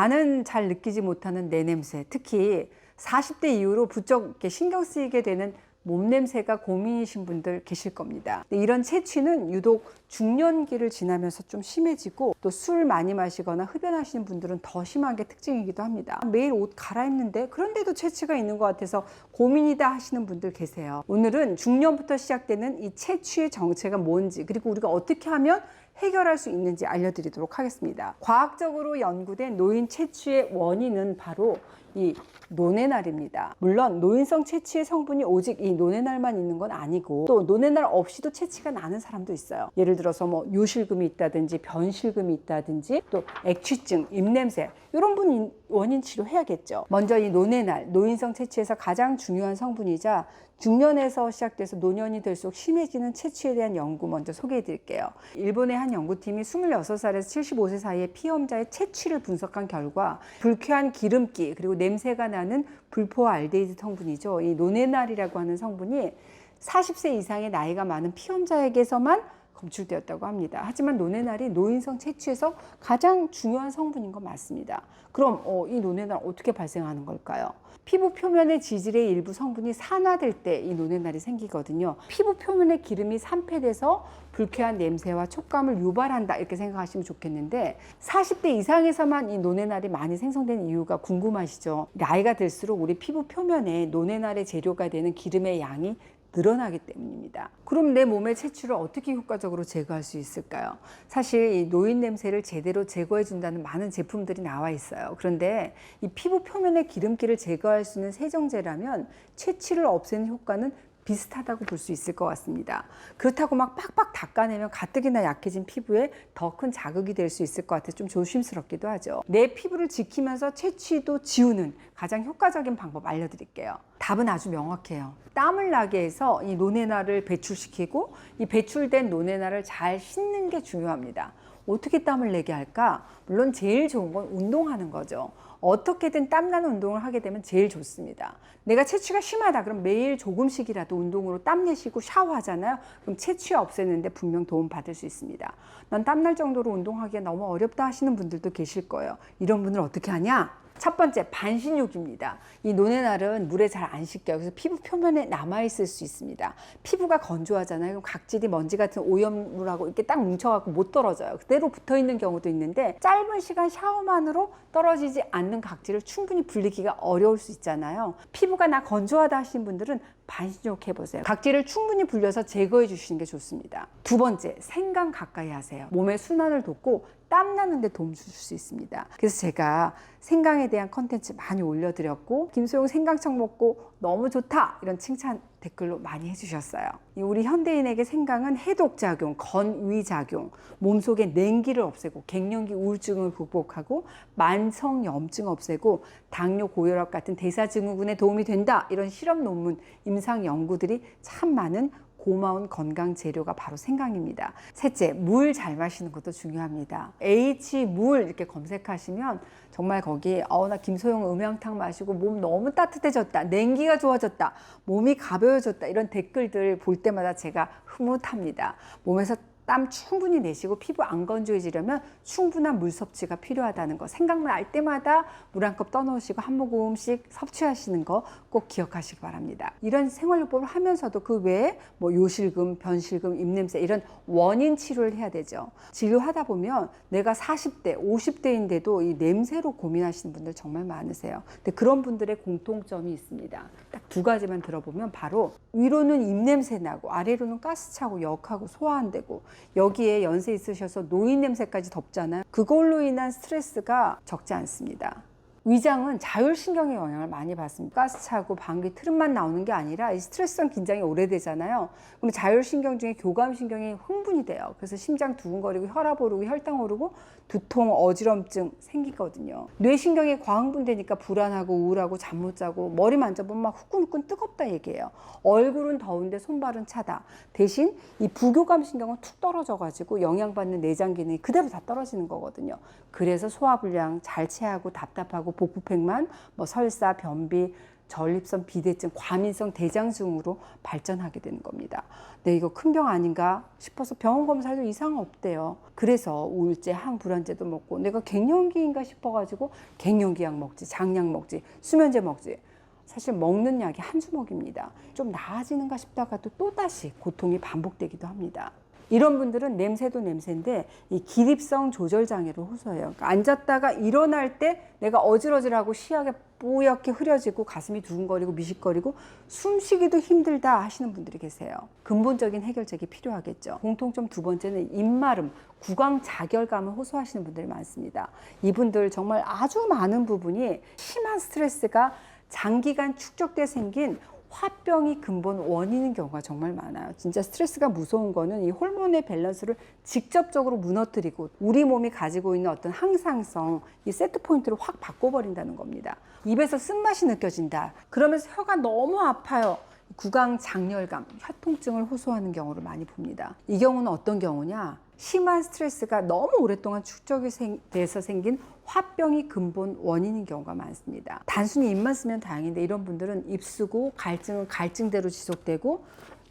나는 잘 느끼지 못하는 내 냄새, 특히 40대 이후로 부쩍 이렇게 신경 쓰이게 되는 몸 냄새가 고민이신 분들 계실 겁니다. 이런 체취는 유독 중년기를 지나면서 좀 심해지고, 또 술 많이 마시거나 흡연하시는 분들은 더 심한 게 특징이기도 합니다. 매일 옷 갈아입는데 그런데도 체취가 있는 것 같아서 고민이다 하시는 분들 계세요. 오늘은 중년부터 시작되는 이 체취의 정체가 뭔지, 그리고 우리가 어떻게 하면 해결할 수 있는지 알려드리도록 하겠습니다. 과학적으로 연구된 노인 체취의 원인은 바로 이 노네날입니다. 물론 노인성 체취의 성분이 오직 이 노네날만 있는 건 아니고, 또 노네날 없이도 체취가 나는 사람도 있어요. 예를 들어서 뭐 요실금이 있다든지 변실금이 있다든지, 또 액취증, 입냄새, 이런 분 원인 치료해야겠죠. 먼저 이 노네날, 노인성 체취에서 가장 중요한 성분이자 중년에서 시작돼서 노년이 될수록 심해지는 체취에 대한 연구 먼저 소개해 드릴게요. 일본의 한 연구팀이 26살에서 75세 사이의 피험자의 체취를 분석한 결과, 불쾌한 기름기 그리고 냄새가 나는 불포알데히드 성분이죠, 이 노네날이라고 하는 성분이 40세 이상의 나이가 많은 피험자에게서만 검출되었다고 합니다. 하지만 노네날이 노인성 체취에서 가장 중요한 성분인 건 맞습니다. 그럼 이 노네날 어떻게 발생하는 걸까요? 피부 표면의 지질의 일부 성분이 산화될 때 이 노네날이 생기거든요. 피부 표면의 기름이 산패돼서 불쾌한 냄새와 촉감을 유발한다, 이렇게 생각하시면 좋겠는데, 40대 이상에서만 이 노네날이 많이 생성되는 이유가 궁금하시죠? 나이가 들수록 우리 피부 표면에 노네날의 재료가 되는 기름의 양이 늘어나기 때문입니다. 그럼 내 몸의 체취를 어떻게 효과적으로 제거할 수 있을까요? 사실 이 노인 냄새를 제대로 제거해 준다는 많은 제품들이 나와 있어요. 그런데 이 피부 표면의 기름기를 제거할 수 있는 세정제라면 체취를 없애는 효과는 비슷하다고 볼 수 있을 것 같습니다. 그렇다고 막 빡빡 닦아내면 가뜩이나 약해진 피부에 더 큰 자극이 될 수 있을 것 같아 좀 조심스럽기도 하죠. 내 피부를 지키면서 체취도 지우는 가장 효과적인 방법 알려드릴게요. 답은 아주 명확해요. 땀을 나게 해서 이 노네날을 배출시키고, 이 배출된 노네날을 잘 씻는 게 중요합니다. 어떻게 땀을 내게 할까? 물론 제일 좋은 건 운동하는 거죠. 어떻게든 땀나는 운동을 하게 되면 제일 좋습니다. 내가 체취가 심하다 그럼 매일 조금씩이라도 운동으로 땀 내시고 샤워하잖아요. 그럼 체취 없애는데 분명 도움 받을 수 있습니다. 난 땀날 정도로 운동하기가 너무 어렵다 하시는 분들도 계실 거예요. 이런 분들 어떻게 하냐? 첫 번째, 반신욕입니다. 이 노네날은 물에 잘 안 씻겨요. 그래서 피부 표면에 남아있을 수 있습니다. 피부가 건조하잖아요. 그럼 각질이 먼지 같은 오염물하고 이렇게 딱 뭉쳐갖고 못 떨어져요. 그대로 붙어 있는 경우도 있는데, 짧은 시간 샤워만으로 떨어지지 않는 각질을 충분히 불리기가 어려울 수 있잖아요. 피부가 나 건조하다 하시는 분들은 반신욕 해보세요. 각질을 충분히 불려서 제거해 주시는 게 좋습니다. 두 번째, 생강 가까이 하세요. 몸의 순환을 돕고 땀 나는 데 도움 줄 수 있습니다. 그래서 제가 생강에 대한 컨텐츠 많이 올려드렸고, 김소영 생강청 먹고 너무 좋다, 이런 칭찬 댓글로 많이 해주셨어요. 우리 현대인에게 생강은 해독작용, 건위작용, 몸속의 냉기를 없애고 갱년기 우울증을 극복하고 만성염증 없애고 당뇨, 고혈압 같은 대사증후군에 도움이 된다, 이런 실험 논문, 임상 연구들이 참 많은 고마운 건강 재료가 바로 생강입니다. 셋째, 물 잘 마시는 것도 중요합니다. H물 이렇게 검색하시면 정말 거기에 나 김소영 음양탕 마시고 몸 너무 따뜻해졌다, 냉기가 좋아졌다, 몸이 가벼워졌다, 이런 댓글들 볼 때마다 제가 흐뭇합니다. 몸에서 땀 충분히 내시고 피부 안 건조해지려면 충분한 물 섭취가 필요하다는 거, 생각날 때마다 물 한 컵 떠놓으시고 한 모금씩 섭취하시는 거 꼭 기억하시기 바랍니다. 이런 생활요법을 하면서도 그 외에 뭐 요실금, 변실금, 입냄새, 이런 원인 치료를 해야 되죠. 진료하다 보면 내가 40대, 50대인데도 이 냄새로 고민하시는 분들 정말 많으세요. 근데 그런 분들의 공통점이 있습니다. 딱 두 가지만 들어보면 바로 위로는 입냄새 나고 아래로는 가스 차고 역하고 소화 안 되고, 여기에 연세 있으셔서 노인 냄새까지 덮잖아요. 그걸로 인한 스트레스가 적지 않습니다. 위장은 자율신경의 영향을 많이 받습니다. 가스 차고 방귀 트름만 나오는 게 아니라 이 스트레스성 긴장이 오래되잖아요. 그럼 자율신경 중에 교감신경이 흥분이 돼요. 그래서 심장 두근거리고 혈압 오르고 혈당 오르고 두통, 어지럼증 생기거든요. 뇌신경이 과흥분되니까 불안하고 우울하고 잠 못 자고 머리 만져보면 막 후끈후끈 뜨겁다 얘기해요. 얼굴은 더운데 손발은 차다. 대신 이 부교감신경은 툭 떨어져가지고 영양받는 내장 기능이 그대로 다 떨어지는 거거든요. 그래서 소화불량, 잘 체하고 답답하고 복부팽만, 뭐 설사, 변비, 전립선 비대증, 과민성 대장증으로 발전하게 되는 겁니다. 네, 이거 큰 병 아닌가 싶어서 병원 검사도 이상 없대요. 그래서 우울제, 항불안제도 먹고 내가 갱년기인가 싶어가지고 갱년기약 먹지, 장약 먹지, 수면제 먹지. 사실 먹는 약이 한 주먹입니다. 좀 나아지는가 싶다가도 또다시 고통이 반복되기도 합니다. 이런 분들은 냄새도 냄새인데 이 기립성 조절 장애를 호소해요. 그러니까 앉았다가 일어날 때 내가 어질어질하고 시야가 뿌옇게 흐려지고 가슴이 두근거리고 미식거리고 숨쉬기도 힘들다 하시는 분들이 계세요. 근본적인 해결책이 필요하겠죠. 공통점 두 번째는 입마름, 구강자결감을 호소하시는 분들이 많습니다. 이분들 정말 아주 많은 부분이 심한 스트레스가 장기간 축적돼 생긴 화병이 근본 원인인 경우가 정말 많아요. 진짜 스트레스가 무서운 거는 이 호르몬의 밸런스를 직접적으로 무너뜨리고 우리 몸이 가지고 있는 어떤 항상성, 이 세트 포인트를 확 바꿔버린다는 겁니다. 입에서 쓴맛이 느껴진다. 그러면서 혀가 너무 아파요. 구강 장렬감, 혀통증을 호소하는 경우를 많이 봅니다. 이 경우는 어떤 경우냐? 심한 스트레스가 너무 오랫동안 축적이 돼서 생긴 화병이 근본 원인인 경우가 많습니다. 단순히 입만 쓰면 다행인데 이런 분들은 입 쓰고 갈증은 갈증대로 지속되고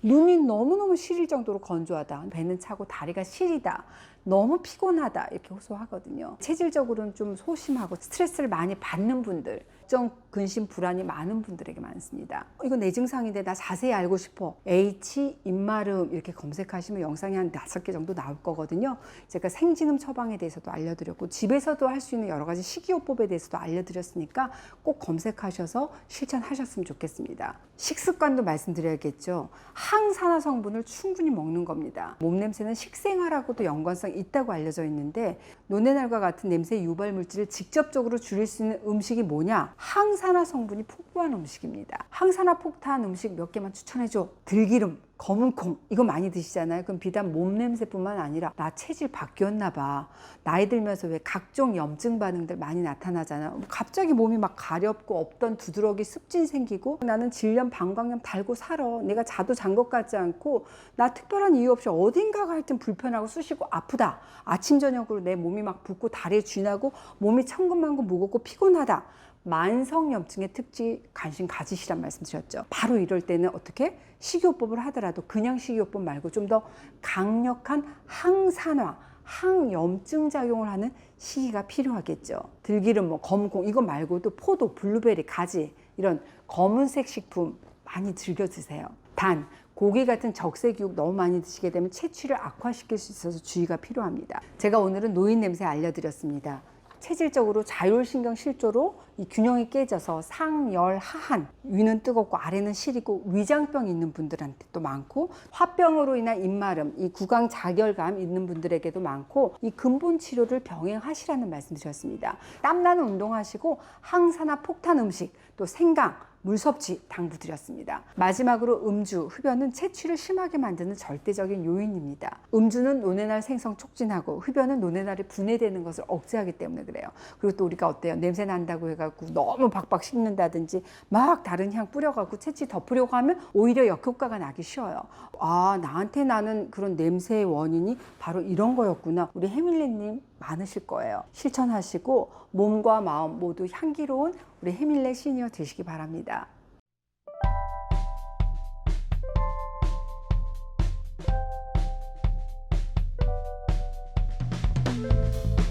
눈이 너무너무 시릴 정도로 건조하다, 배는 차고 다리가 시리다, 너무 피곤하다 이렇게 호소하거든요. 체질적으로는 좀 소심하고 스트레스를 많이 받는 분들, 걱정, 근심, 불안이 많은 분들에게 많습니다. 이거 내 증상인데 나 자세히 알고 싶어. H, 입마름 이렇게 검색하시면 영상이 한 5개 정도 나올 거거든요. 제가 생진음 처방에 대해서도 알려드렸고 집에서도 할 수 있는 여러 가지 식이요법에 대해서도 알려드렸으니까 꼭 검색하셔서 실천하셨으면 좋겠습니다. 식습관도 말씀드려야겠죠. 항산화 성분을 충분히 먹는 겁니다. 몸냄새는 식생활하고도 연관성이 있다고 알려져 있는데 노네날과 같은 냄새 유발 물질을 직접적으로 줄일 수 있는 음식이 뭐냐? 항산화 성분이 풍부한 음식입니다. 항산화 폭탄 음식 몇 개만 추천해줘. 들기름, 검은콩 이거 많이 드시잖아요. 그럼 비단 몸 냄새뿐만 아니라 나 체질 바뀌었나 봐. 나이 들면서 왜 각종 염증 반응들 많이 나타나잖아요. 갑자기 몸이 막 가렵고 없던 두드러기 습진 생기고 나는 질염 방광염 달고 살아. 내가 자도 잔 것 같지 않고 나 특별한 이유 없이 어딘가가 하여튼 불편하고 쑤시고 아프다. 아침 저녁으로 내 몸이 막 붓고 다리에 쥐나고 몸이 천근만근 무겁고 피곤하다. 만성염증의 특징 관심 가지시란 말씀 드렸죠. 바로 이럴 때는 어떻게? 식이요법을 하더라도 그냥 식이요법 말고 좀 더 강력한 항산화, 항염증 작용을 하는 식이가 필요하겠죠. 들기름, 뭐 검은콩 이거 말고도 포도, 블루베리, 가지 이런 검은색 식품 많이 즐겨 드세요. 단 고기 같은 적색유혹 너무 많이 드시게 되면 체취를 악화시킬 수 있어서 주의가 필요합니다. 제가 오늘은 노인 냄새 알려드렸습니다. 체질적으로 자율신경 실조로 이 균형이 깨져서 상열 하한, 위는 뜨겁고 아래는 시리고 위장병 있는 분들한테 또 많고 화병으로 인한 입마름, 이 구강 자결감 있는 분들에게도 많고 이 근본 치료를 병행하시라는 말씀 드렸습니다. 땀나는 운동하시고 항산화 폭탄 음식, 또 생강, 물 섭취 당부드렸습니다. 마지막으로 음주, 흡연은 체취를 심하게 만드는 절대적인 요인입니다. 음주는 노네날 생성 촉진하고 흡연은 노네날이 분해되는 것을 억제하기 때문에 그래요. 그리고 또 우리가 어때요? 냄새 난다고 해갖고 너무 박박 씹는다든지 막 다른 향 뿌려갖고 체취 덮으려고 하면 오히려 역효과가 나기 쉬워요. 아, 나한테 나는 그런 냄새의 원인이 바로 이런 거였구나. 우리 해밀레님 많으실 거예요. 실천하시고 몸과 마음 모두 향기로운 우리 해밀레 시니어 되시기 바랍니다.